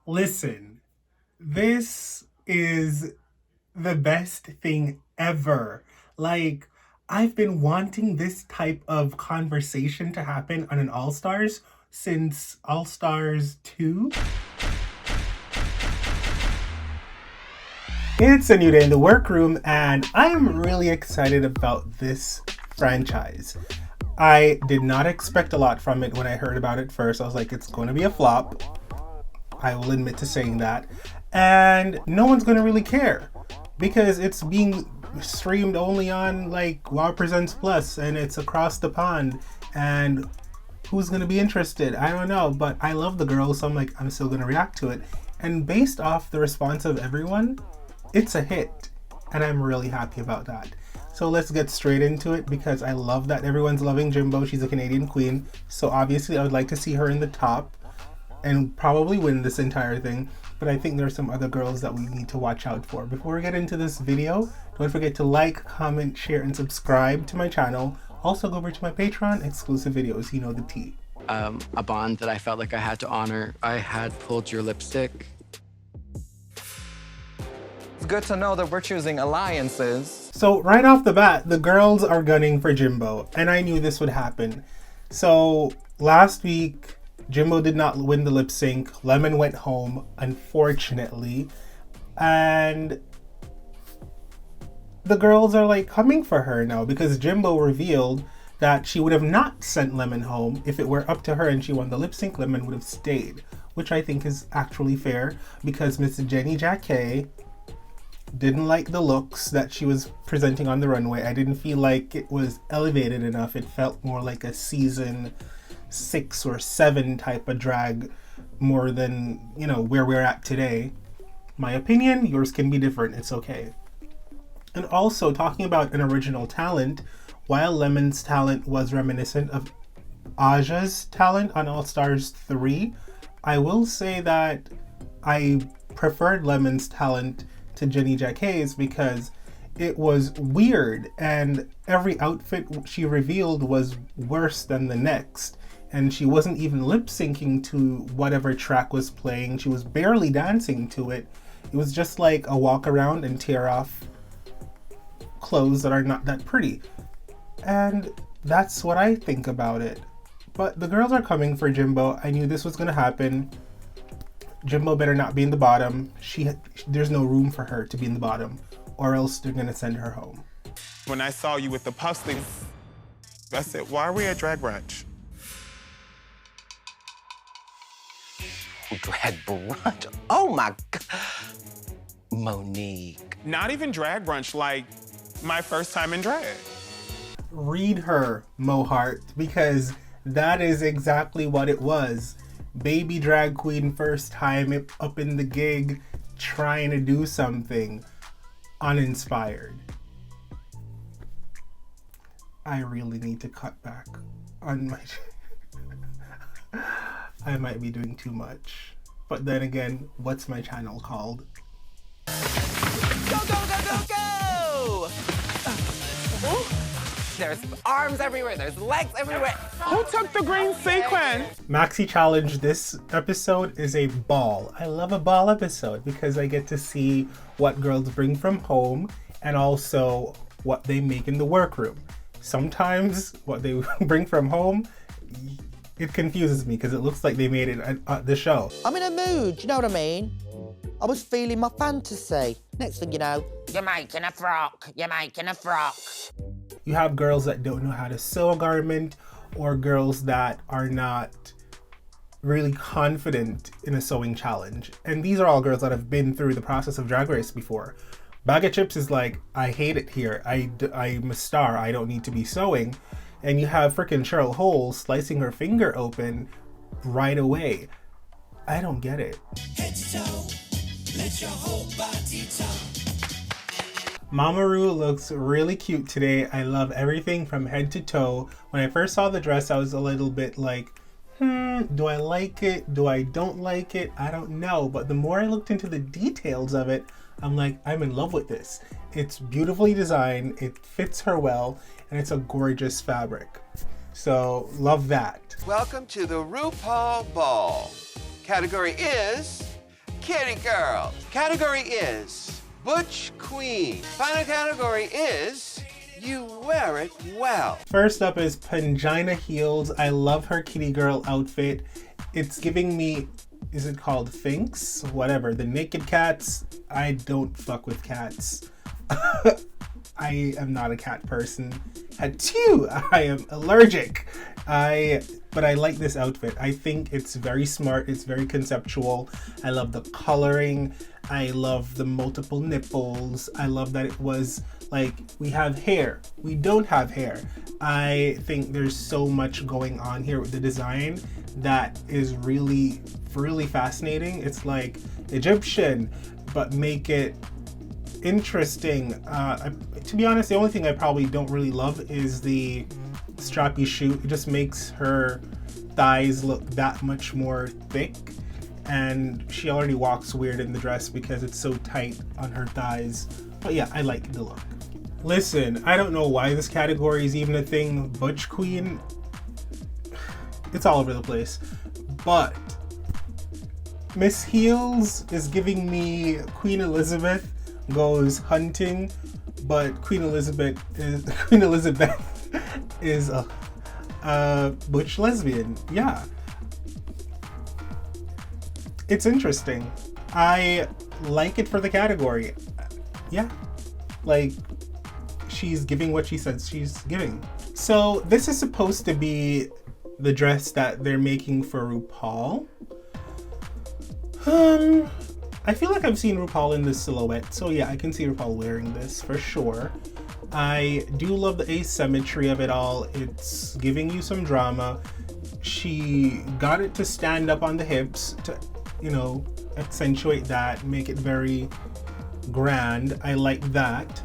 Listen, this is the best thing ever. Like, I've been wanting this type of conversation to happen on an All Stars since All Stars 2. It's a new day in the workroom, and I am really excited about this franchise. I did not expect a lot from it when I heard about it first. I was like, it's going to be a flop. I will admit to saying that. And no one's going to really care because it's being streamed only on like Wow Presents Plus, and it's across the pond. And who's going to be interested? I don't know, but I love the girls, so I'm like, I'm still going to react to it. And based off the response of everyone, it's a hit, and I'm really happy about that. So let's get straight into it because I love that everyone's loving Jimbo. She's a Canadian queen, so obviously I would like to see her in the top and probably win this entire thing. But I think there are some other girls that we need to watch out for. Before we get into this video, don't forget to like, comment, share, and subscribe to my channel. Also go over to my Patreon, exclusive videos, you know the tea. A bond that I felt like I had to honor. I had pulled your lipstick. It's good to know that we're choosing alliances. So right off the bat, the girls are gunning for Jimbo, and I knew this would happen. So last week, Jimbo did not win the lip sync. Lemon went home, unfortunately. And the girls are like coming for her now because Jimbo revealed that she would have not sent Lemon home. If it were up to her and she won the lip sync, Lemon would have stayed, which I think is actually fair because Miss Jenny Jacquet didn't like the looks that she was presenting on the runway. I didn't feel like it was elevated enough. It felt more like a season 6 or 7 type of drag more than, you know, where we're at today. My opinion, yours can be different. It's okay. And also, talking about an original talent, while Lemon's talent was reminiscent of Aja's talent on All Stars 3, I will say that I preferred Lemon's talent to Jenny Jacquet's because it was weird and every outfit she revealed was worse than the next. And she wasn't even lip syncing to whatever track was playing. She was barely dancing to it. It was just like a walk around and tear off clothes that are not that pretty. And that's what I think about it. But the girls are coming for Jimbo. I knew this was going to happen. Jimbo better not be in the bottom. There's no room for her to be in the bottom, or else they're going to send her home. When I saw you with the puff sleeves, I said, why are we at drag brunch? Drag brunch? Oh my God. Monique. Not even drag brunch, like my first time in drag. Read her, Mohart, because that is exactly what it was. Baby drag queen, first time up in the gig, trying to do something uninspired. I really need to cut back on my... I might be doing too much. But then again, what's my channel called? Go, go, go, go, go! There's arms everywhere, there's legs everywhere. Who took the green sequin? Maxi Challenge this episode is a ball. I love a ball episode because I get to see what girls bring from home and also what they make in the workroom. Sometimes what they bring from home, it confuses me because it looks like they made it at the show. I'm in a mood, you know what I mean? I was feeling my fantasy. Next thing you know, You're making a frock, you're making a frock. You have girls that don't know how to sew a garment or girls that are not really confident in a sewing challenge. And these are all girls that have been through the process of Drag Race before. Bag of Chips is like, I hate it here. I'm a star. I don't need to be sewing. And you have frickin' Cheryl Hole slicing her finger open right away. I don't get it. Head to toe, let your whole body talk. Mamaru looks really cute today. I love everything from head to toe. When I first saw the dress, I was a little bit like, do I like it? Do I don't like it? I don't know. But the more I looked into the details of it, I'm like, I'm in love with this. It's beautifully designed, it fits her well, and it's a gorgeous fabric. So, love that. Welcome to the RuPaul Ball. Category is kitty girl. Category is Butch Queen. Final category is You Wear It Well. First up is Pangina Heels. I love her kitty girl outfit. It's giving me, is it called Finks? Whatever. The naked cats. I don't fuck with cats. I am not a cat person. Achoo! I am allergic. But I like this outfit. I think it's very smart. It's very conceptual. I love the coloring. I love the multiple nipples. I love that it was like, we have hair. We don't have hair. I think there's so much going on here with the design that is really, really fascinating. It's like Egyptian, but make it interesting. To be honest, the only thing I probably don't really love is the strappy shoe. It just makes her thighs look that much more thick, and she already walks weird in the dress because it's so tight on her thighs. But yeah, I like the look. Listen, I don't know why this category is even a thing. Butch Queen, it's all over the place. But Miss Heels is giving me Queen Elizabeth goes hunting, but Queen Elizabeth is a butch lesbian. Yeah, it's interesting. I like it for the category. Yeah, like, she's giving what she says she's giving. So this is supposed to be the dress that they're making for RuPaul. I feel like I've seen RuPaul in this silhouette, so yeah, I can see RuPaul wearing this for sure. I do love the asymmetry of it all. It's giving you some drama. She got it to stand up on the hips to, you know, accentuate that, make it very grand. I like that.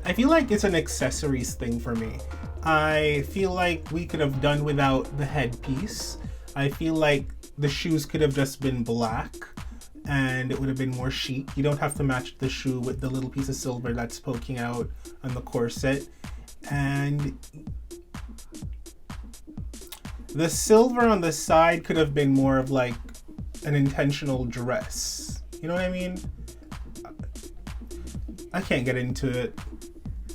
I feel like it's an accessories thing for me. I feel like we could have done without the headpiece. I feel like the shoes could have just been black and it would have been more chic. You don't have to match the shoe with the little piece of silver that's poking out on the corset. And the silver on the side could have been more of like an intentional dress. You know what I mean? I can't get into it.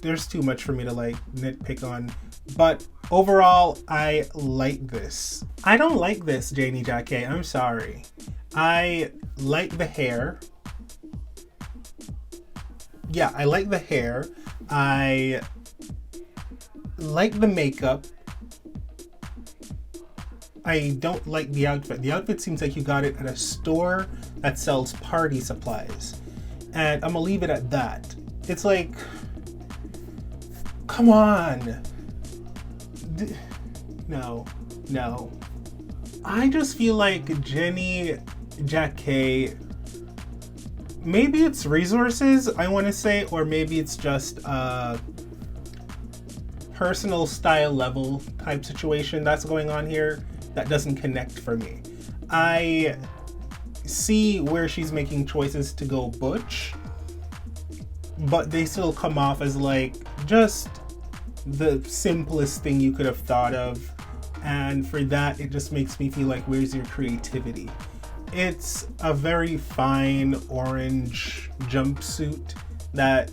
There's too much for me to like nitpick on. But overall, I like this. I don't like this, Janie Jacquet. I'm sorry. I like the hair. Yeah, I like the hair. I like the makeup. I don't like the outfit. The outfit seems like you got it at a store that sells party supplies. And I'm gonna leave it at that. It's like, come on. No. I just feel like Jenny Jacquet, maybe it's resources, I want to say, or maybe it's just a personal style level type situation that's going on here that doesn't connect for me. I see where she's making choices to go butch, but they still come off as like just the simplest thing you could have thought of, and for that it just makes me feel like, where's your creativity? It's a very fine orange jumpsuit that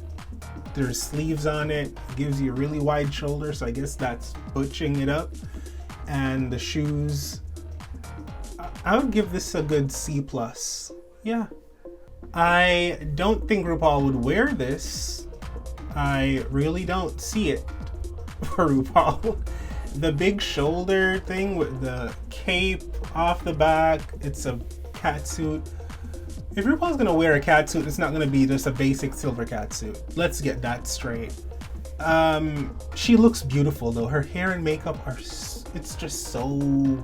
there's sleeves on it, gives you a really wide shoulder, so I guess that's butching it up. And the shoes, I would give this a good C+. Yeah, I don't think RuPaul would wear this. I really don't see it for RuPaul. The big shoulder thing with the cape off the back, it's a catsuit. If RuPaul's gonna wear a catsuit, it's not gonna be just a basic silver catsuit. Let's get that straight. She looks beautiful though. Her hair and makeup are, it's just so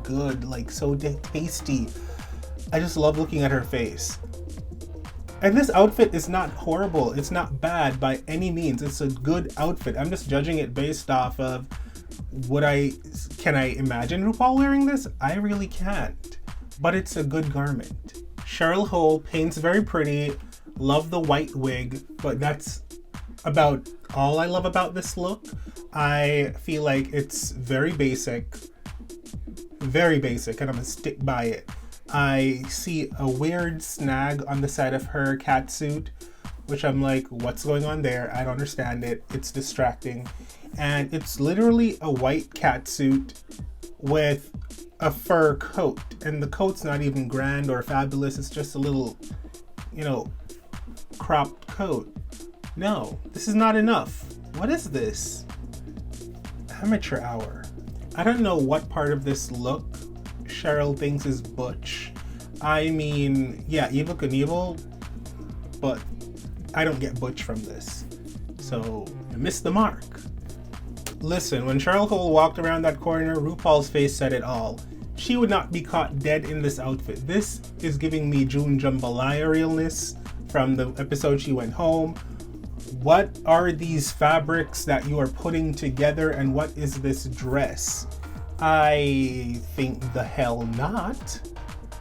good, like so tasty. I just love looking at her face. And this outfit is not horrible. It's not bad by any means. It's a good outfit. I'm just judging it based off of can I imagine RuPaul wearing this? I really can't. But it's a good garment. Cheryl Hole paints very pretty. Love the white wig, but that's about all I love about this look. I feel like it's very basic, and I'm gonna stick by it. I see a weird snag on the side of her cat suit, which I'm like, what's going on there? I don't understand it. It's distracting. And it's literally a white cat suit with a fur coat. And the coat's not even grand or fabulous. It's just a little, cropped coat. No, this is not enough. What is this? Amateur hour. I don't know what part of this look Cheryl thinks is butch. I mean, yeah, Evel Knievel, but I don't get butch from this. So, I missed the mark. Listen, when Cheryl Cole walked around that corner, RuPaul's face said it all. She would not be caught dead in this outfit. This is giving me June Jambalaya realness from the episode she went home. What are these fabrics that you are putting together, and what is this dress? I think the hell not.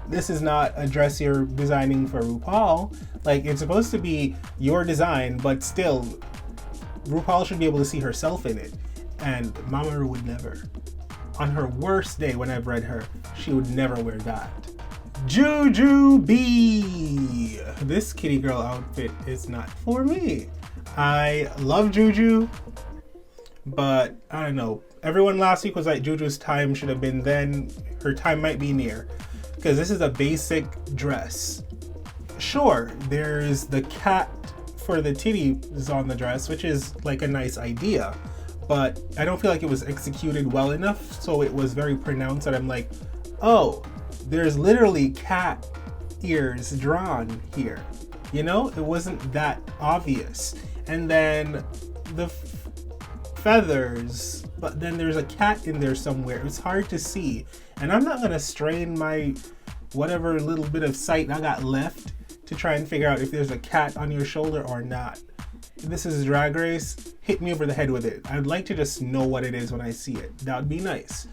This is not a dress you're designing for RuPaul. Like, it's supposed to be your design, but still, RuPaul should be able to see herself in it. And Mama would never. On her worst day when I've read her, she would never wear that. Juju B! This kitty girl outfit is not for me. I love Juju, but I don't know. Everyone last week was like, Juju's time should have been then. Her time might be near. Because this is a basic dress. Sure, there's the cat for the titties on the dress, which is like a nice idea. But I don't feel like it was executed well enough, so it was very pronounced that I'm like, oh, there's literally cat ears drawn here. It wasn't that obvious. And then the feathers, but then there's a cat in there somewhere. It's hard to see. And I'm not gonna strain my whatever little bit of sight I got left to try and figure out if there's a cat on your shoulder or not. If this is Drag Race, hit me over the head with it. I'd like to just know what it is when I see it. That would be nice.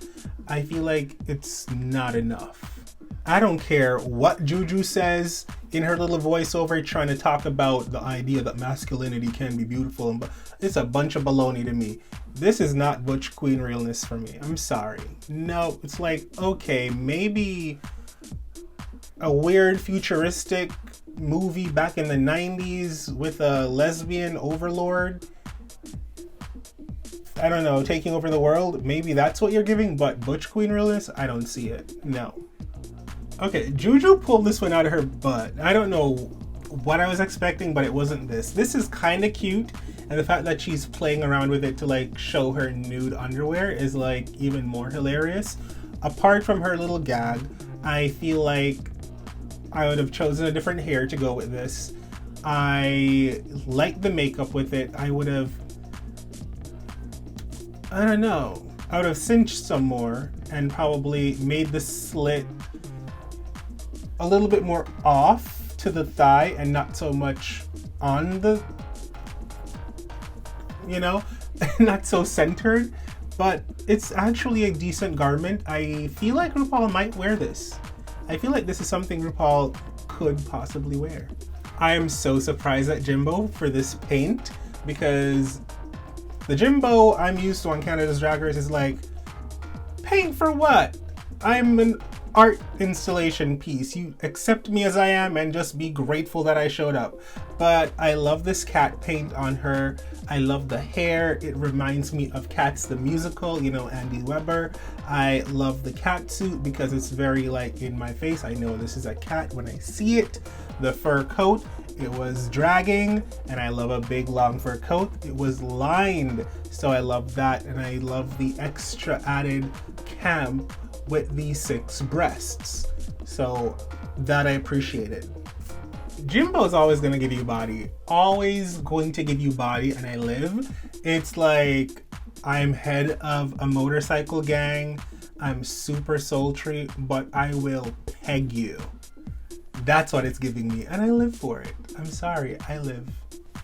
I feel like it's not enough. I don't care what Juju says in her little voiceover trying to talk about the idea that masculinity can be beautiful, but it's a bunch of baloney to me. This is not butch queen realness for me. I'm sorry. No, it's like, okay, maybe a weird futuristic movie back in the 90s with a lesbian overlord, I don't know, taking over the world. Maybe that's what you're giving, but butch queen realness, I don't see it. No. Okay, Juju pulled this one out of her butt. I don't know what I was expecting, but it wasn't this. This is kind of cute, and the fact that she's playing around with it to like show her nude underwear is like even more hilarious. Apart from her little gag, I feel like I would have chosen a different hair to go with this. I like the makeup with it. I would have, I don't know, I would have cinched some more and probably made the slit a little bit more off to the thigh and not so much on the, not so centered, but it's actually a decent garment. I feel like RuPaul might wear this. I feel like this is something RuPaul could possibly wear. I am so surprised at Jimbo for this paint, because the Jimbo I'm used to on Canada's Drag Race is like, paint for what? I'm an art installation piece. You accept me as I am and just be grateful that I showed up. But I love this cat paint on her. I love the hair. It reminds me of Cats the musical, Andy Weber. I love the cat suit because it's very like in my face. I know this is a cat when I see it. The fur coat, it was dragging, and I love a big long fur coat. It was lined, so I love that, and I love the extra added camp with the 6 breasts. So that I appreciated. Jimbo's always gonna give you body. Always going to give you body, and I live. It's like I'm head of a motorcycle gang. I'm super sultry, but I will peg you. That's what it's giving me, and I live for it. I'm sorry, I live.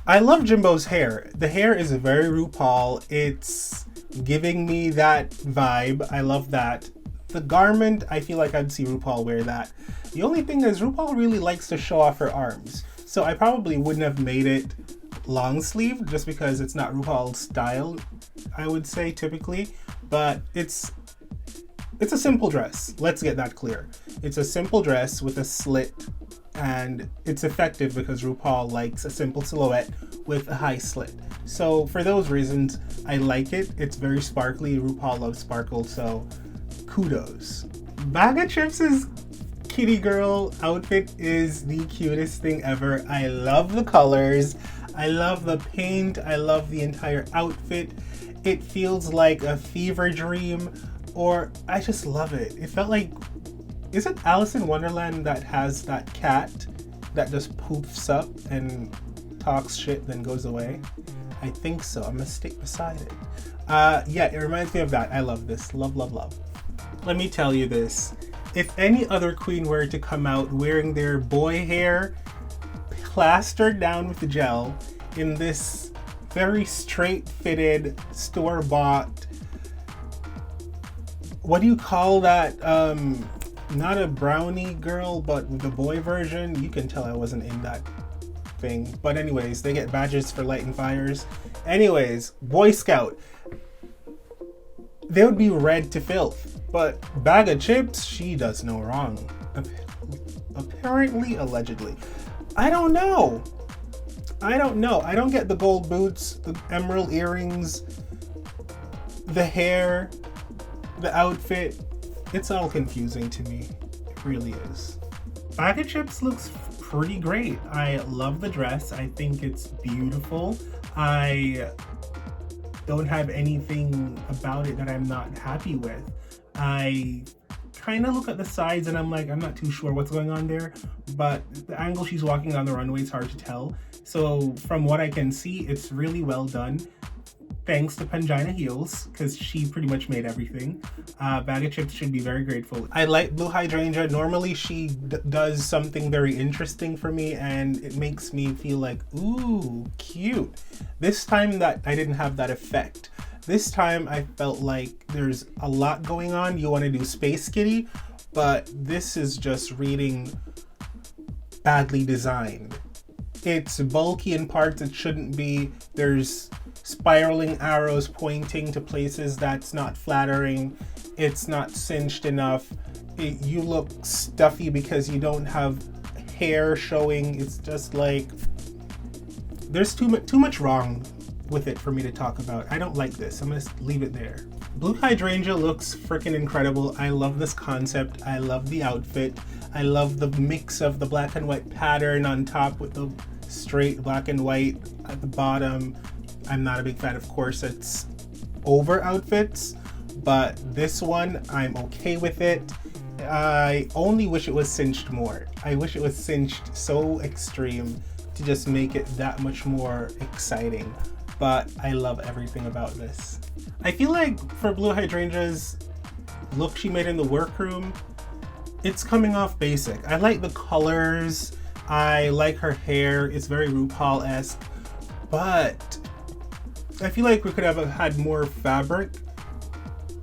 I love Jimbo's hair. The hair is very RuPaul. It's giving me that vibe. I love that. The garment, I feel like I'd see RuPaul wear that. The only thing is RuPaul really likes to show off her arms. So I probably wouldn't have made it long sleeve just because it's not RuPaul's style, I would say typically. But it's it's a simple dress. Let's get that clear. It's a simple dress with a slit, and it's effective because RuPaul likes a simple silhouette with a high slit. So for those reasons, I like it. It's very sparkly. RuPaul loves sparkle, so kudos. Bag of Chips' kitty girl outfit is the cutest thing ever. I love the colors. I love the paint. I love the entire outfit. It feels like a fever dream, or I just love it. It felt like, is it Alice in Wonderland that has that cat that just poofs up and talks shit then goes away? I think so. I'm gonna stick beside it. Yeah, it reminds me of that. I love this. Love, love, love. Let me tell you this. If any other queen were to come out wearing their boy hair plastered down with gel in this very straight fitted, store-bought, what do you call that? Not a brownie girl, but the boy version. You can tell I wasn't in that thing. But anyways, they get badges for lighting fires. Anyways, Boy Scout. They would be red to filth. But Bag of Chips, she does no wrong. Apparently, allegedly. I don't know. I don't get the gold boots, the emerald earrings, the hair, the outfit. It's all confusing to me. It really is. Bag of Chips looks pretty great. I love the dress. I think it's beautiful. I don't have anything about it that I'm not happy with. I kind of look at the sides and I'm like, I'm not too sure what's going on there, but the angle she's walking on the runway is hard to tell. So from what I can see, it's really well done. Thanks to Pangina Heels, because she pretty much made everything. Bag of Chips should be very grateful. I like Blue Hydrangea. Normally she does something very interesting for me and it makes me feel like, ooh, cute. This time that I didn't have that effect. This time I felt like there's a lot going on. You want to do Space Kitty, but this is just reading badly designed. It's bulky in parts it shouldn't be. There's spiraling arrows pointing to places that's not flattering. It's not cinched enough. You look stuffy because you don't have hair showing. It's just like, there's too much wrong with it for me to talk about. I don't like this. I'm gonna leave it there. Blue Hydrangea looks freaking incredible. I love this concept. I love the outfit. I love the mix of the black and white pattern on top with the straight black and white at the bottom. I'm not a big fan of corsets over outfits, but this one, I'm okay with it. I only wish it was cinched more. I wish it was cinched so extreme to just make it that much more exciting. But I love everything about this. I feel like for Blue Hydrangea's look she made in the workroom, it's coming off basic. I like the colors. I like her hair. It's very RuPaul-esque. But I feel like we could have had more fabric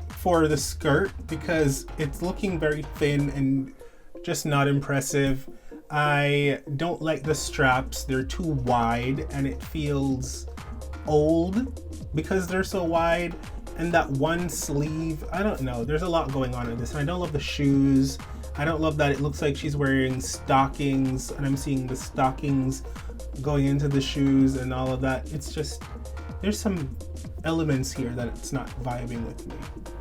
for the skirt because it's looking very thin and just not impressive. I don't like the straps. They're too wide and it feels old because they're so wide. And that one sleeve, I don't know. There's a lot going on in this. And I don't love the shoes. I don't love that it looks like she's wearing stockings and I'm seeing the stockings going into the shoes and all of that. It's just, there's some elements here that it's not vibing with me.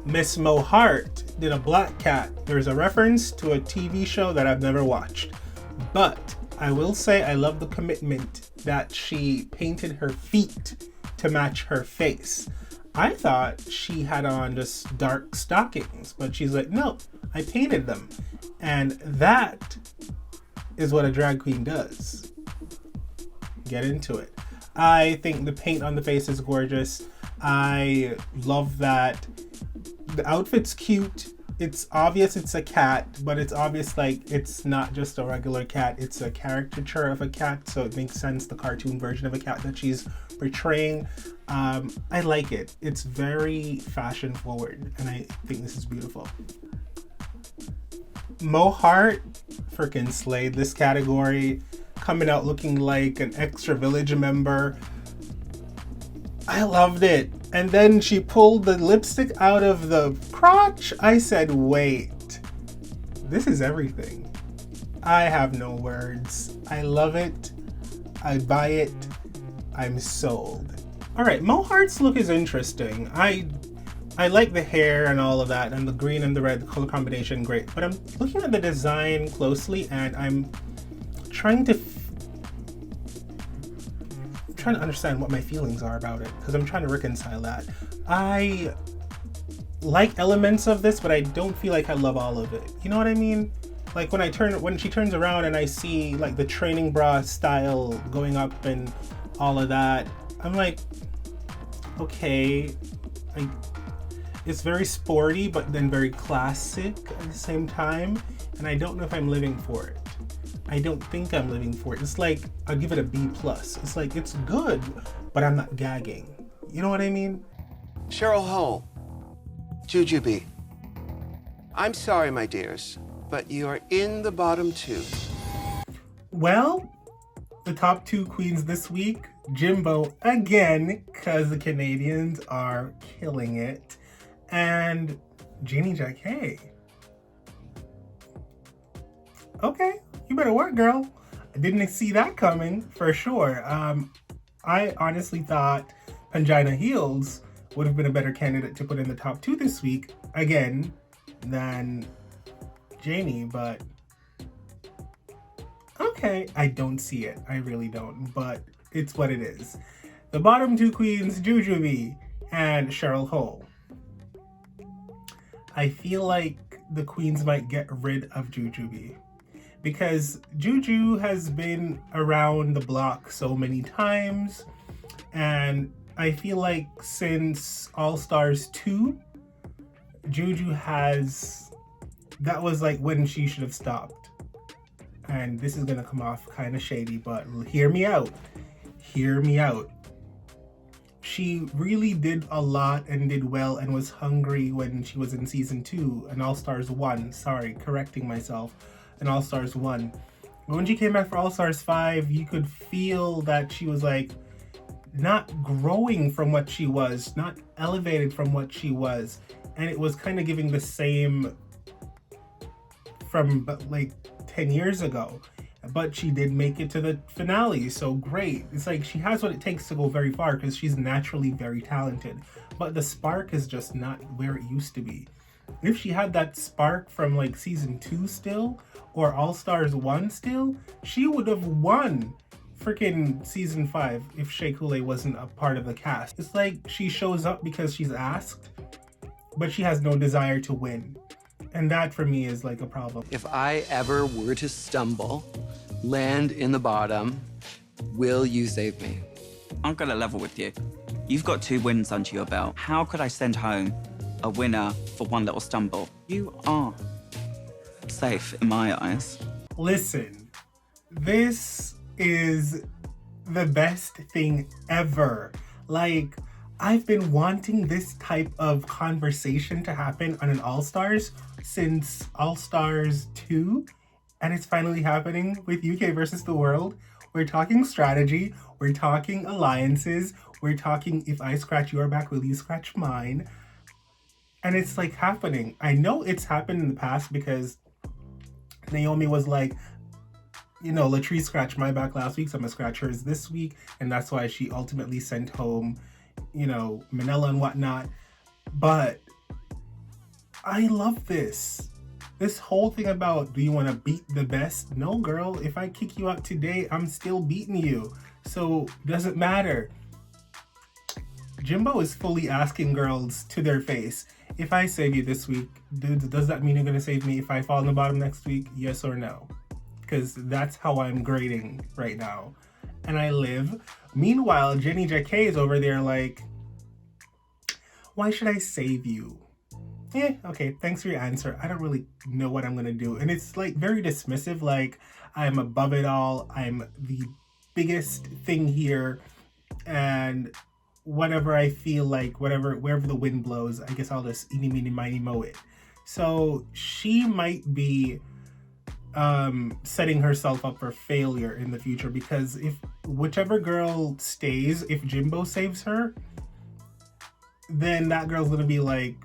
Miss Mo Hart did a black cat. There's a reference to a TV show that I've never watched. But I will say I love the commitment that she painted her feet to match her face. I thought she had on just dark stockings, but she's like, no, I painted them. And that is what a drag queen does. Get into it. I think the paint on the face is gorgeous. I love that the outfit's cute. It's obvious it's a cat, but it's obvious like it's not just a regular cat. It's a caricature of a cat, so it makes sense, the cartoon version of a cat that she's portraying. I like it. It's very fashion forward, and I think this is beautiful. Mo Hart freaking slayed this category, coming out looking like an extra village member. I loved it. And then she pulled the lipstick out of the crotch. I said, wait, this is everything. I have no words. I love it. I buy it. I'm sold. All right, Mo Heart's look is interesting. I like the hair and all of that, and the green and the red color combination, great. But I'm looking at the design closely, and I'm trying to understand what my feelings are about it, because I'm trying to reconcile that. I like elements of this, but I don't feel like I love all of it. You know what I mean? Like when she turns around and I see like the training bra style going up and all of that, I'm like, okay, it's very sporty, but then very classic at the same time. And I don't know if I'm living for it. I don't think I'm living for it. It's like, I'll give it a B+. It's like, it's good, but I'm not gagging. You know what I mean? Cheryl Hole, Jujubee. I'm sorry, my dears, but you are in the bottom 2. Well, the top 2 queens this week, Jimbo again, because the Canadians are killing it, and Jeannie Jacquet. Okay, you better work, girl. I didn't see that coming, for sure. I honestly thought Pangina Heels would have been a better candidate to put in the top 2 this week, again, than Janie, but okay, I don't see it. I really don't, but it's what it is. The bottom 2 queens, Jujubee and Cheryl Hole. I feel like the queens might get rid of Jujubee, because Juju has been around the block so many times, and I feel like since All Stars 2, Juju that was like when she should have stopped. And this is gonna come off kind of shady, but hear me out. Hear me out. She really did a lot and did well and was hungry when she was in season 2 and All Stars 1. Sorry, correcting myself. And All Stars 1. But when she came back for All Stars 5, you could feel that she was like not growing from what she was, not elevated from what she was. And it was kind of giving the same from like 10 years ago. But she did make it to the finale, so great. It's like she has what it takes to go very far because she's naturally very talented. But the spark is just not where it used to be. If she had that spark from like season 2 still, or All Stars 1 still, she would have won freaking season 5 if Shea Coulee wasn't a part of the cast. It's like she shows up because she's asked, but she has no desire to win. And that for me is like a problem. If I ever were to stumble, land in the bottom, will you save me? I'm gonna level with you. You've got 2 wins under your belt. How could I send home a winner for one little stumble? You are safe in my eyes. Listen, this is the best thing ever. Like, I've been wanting this type of conversation to happen on an All-Stars since All-Stars 2, and it's finally happening with UK versus the world. We're talking strategy, we're talking alliances, we're talking if I scratch your back, will you scratch mine? And it's like happening. I know it's happened in the past because Naomi was like, you know, Latrice scratched my back last week, so I'm gonna scratch hers this week, and that's why she ultimately sent home, you know, Manila and whatnot. But I love this. This whole thing about, do you want to beat the best? No, girl. If I kick you out today, I'm still beating you. So, doesn't matter. Jimbo is fully asking girls to their face, if I save you this week, does that mean you're going to save me if I fall in the bottom next week? Yes or no? Because that's how I'm grading right now. And I live. Meanwhile, Jenny Jacquet is over there like, why should I save you? Okay, thanks for your answer. I don't really know what I'm gonna do. And it's like very dismissive, like I'm above it all, I'm the biggest thing here, and whatever I feel like, wherever the wind blows, I guess I'll just eeny, meeny, miny, moe it. So she might be setting herself up for failure in the future, because if whichever girl stays, if Jimbo saves her, then that girl's gonna be like,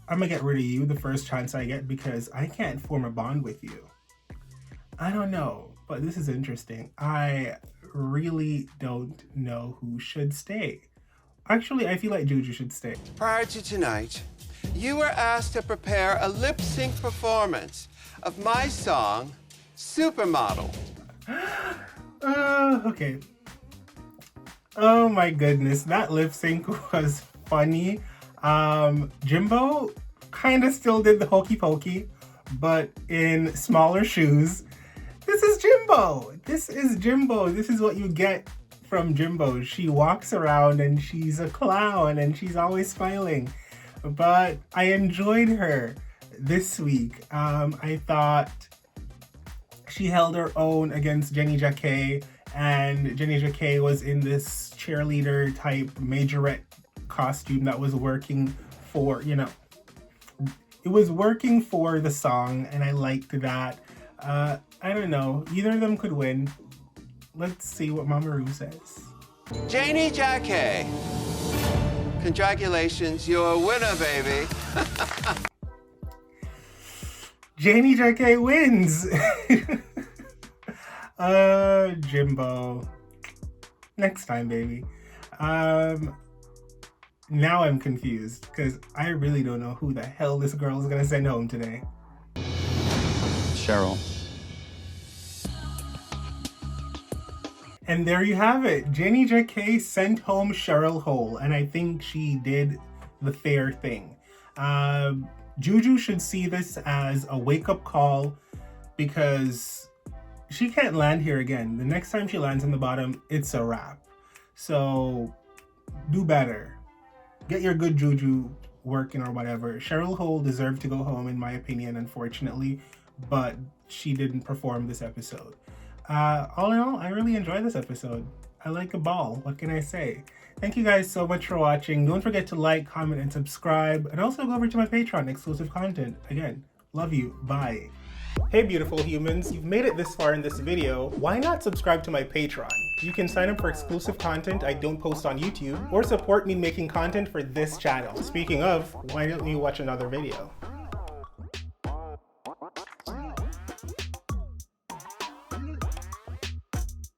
I'm gonna get rid of you the first chance I get because I can't form a bond with you. I don't know, but this is interesting. I really don't know who should stay. Actually, I feel like Juju should stay. Prior to tonight, you were asked to prepare a lip sync performance of my song, Supermodel. Okay. Oh my goodness, that lip sync was funny. Jimbo kind of still did the hokey pokey, but in smaller shoes. This is Jimbo. This is Jimbo. This is what you get from Jimbo. She walks around and she's a clown and she's always smiling. But I enjoyed her this week. I thought she held her own against Jenny Jacquet, and Jenny Jacquet was in this cheerleader type majorette costume that was working for, you know, it was working for the song, and I liked that. I don't know, either of them could win. Let's see what Mama Ru says. Janie Jacquet, congratulations, you're a winner, baby. Janie Jacquet wins. Jimbo. Next time, baby. Now I'm confused because I really don't know who the hell this girl is gonna send home today. Cheryl. And there you have it. Jenny Jacquet sent home Cheryl Hole, and I think she did the fair thing. Juju should see this as a wake-up call because she can't land here again. The next time she lands in the bottom, it's a wrap. So do better. Get your good juju working or whatever. Cheryl Hole deserved to go home, in my opinion, unfortunately, but she didn't perform this episode. All in all, I really enjoyed this episode. I like a ball. What can I say? Thank you guys so much for watching. Don't forget to like, comment, and subscribe. And also go over to my Patreon, exclusive content. Again, love you. Bye. Hey beautiful humans, you've made it this far in this video. Why not subscribe to my Patreon? You can sign up for exclusive content I don't post on YouTube, or support me making content for this channel. Speaking of, why don't you watch another video?